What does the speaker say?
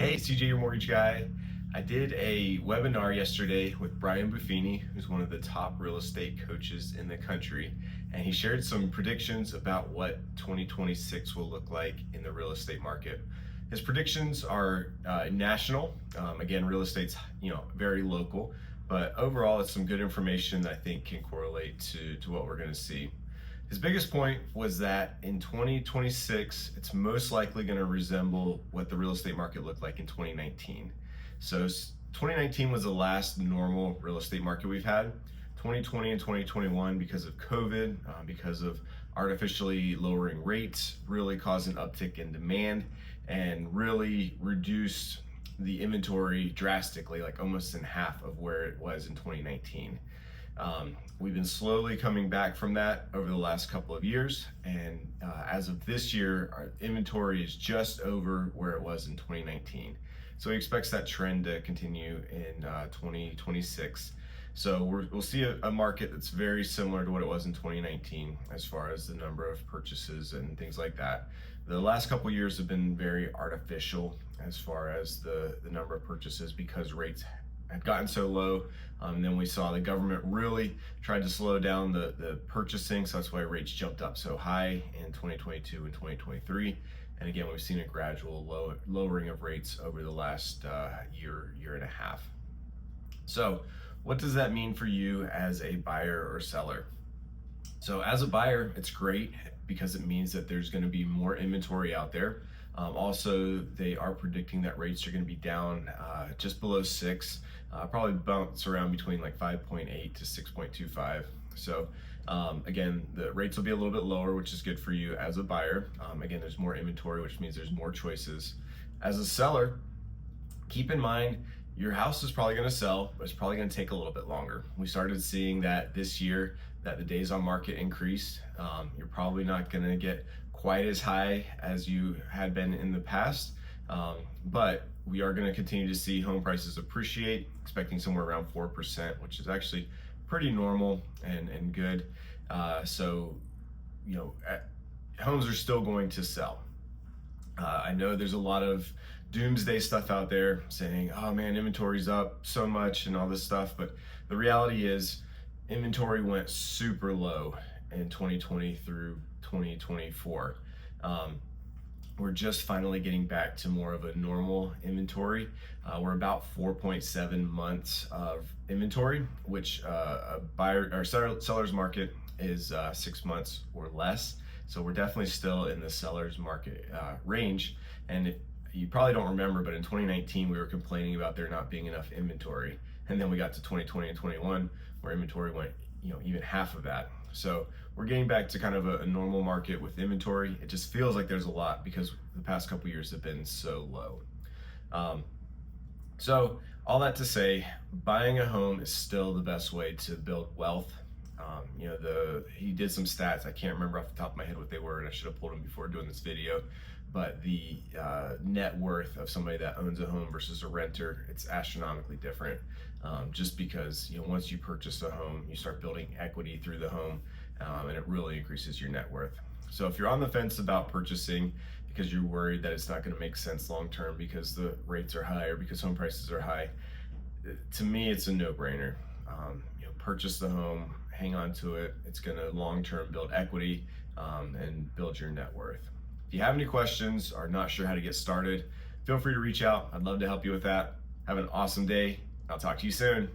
Hey, CJ, your mortgage guy. I did a webinar yesterday with Brian Buffini, who's one of the top real estate coaches in the country, and he shared some predictions about what 2026 will look like in the real estate market. His predictions are national. Again, real estate's very local, but overall, it's some good information that I think can correlate to what we're going to see. His biggest point was that in 2026, it's most likely going to resemble what the real estate market looked like in 2019. So 2019 was the last normal real estate market we've had. 2020 and 2021, because of COVID, because of artificially lowering rates, really caused an uptick in demand and really reduced the inventory drastically, like almost in half of where it was in 2019. We've been slowly coming back from that over the last couple of years, and as of this year, our inventory is just over where it was in 2019. So he expects that trend to continue in 2026. So we'll see a market that's very similar to what it was in 2019 as far as the number of purchases and things like that. The last couple of years have been very artificial as far as the number of purchases because rates had gotten so low. Then we saw the government really tried to slow down the purchasing, so that's why rates jumped up so high in 2022 and 2023. And again, we've seen a gradual lowering of rates over the last year and a half. So what does that mean for you as a buyer or seller? So as a buyer, it's great because it means that there's going to be more inventory out there. Also, they are predicting that rates are going to be down just below 6, probably bounce around between like 5.8 to 6.25. So again, the rates will be a little bit lower, which is good for you as a buyer. Again, there's more inventory, which means there's more choices. As a seller, keep in mind your house is probably going to sell, but it's probably going to take a little bit longer. We started seeing that this year, that the days on market increased. You're probably not going to get quite as high as you had been in the past, but we are going to continue to see home prices appreciate, expecting somewhere around 4%, which is actually pretty normal and good. So, homes are still going to sell. I know there's a lot of doomsday stuff out there saying, oh man, inventory's up so much and all this stuff, but the reality is inventory went super low in 2020 through 2024. We're just finally getting back to more of a normal inventory. We're about 4.7 months of inventory, which a buyer or seller's market is 6 months or less. So we're definitely still in the seller's market range. And you probably don't remember, but in 2019 we were complaining about there not being enough inventory, and then we got to 2020 and 21 where inventory went even half of that. So we're getting back to kind of a normal market with inventory. It just feels like there's a lot because the past couple years have been so low. So all that to say, buying a home is still the best way to build wealth. He did some stats. I can't remember off the top of my head what they were, and I should have pulled them before doing this video. But the net worth of somebody that owns a home versus a renter, it's astronomically different. Just because once you purchase a home, you start building equity through the home, and it really increases your net worth. So if you're on the fence about purchasing because you're worried that it's not going to make sense long term because the rates are high or because home prices are high, to me it's a no-brainer. Purchase the home, hang on to it. It's going to long term build equity and build your net worth. If you have any questions or not sure how to get started, feel free to reach out. I'd love to help you with that. Have an awesome day. I'll talk to you soon.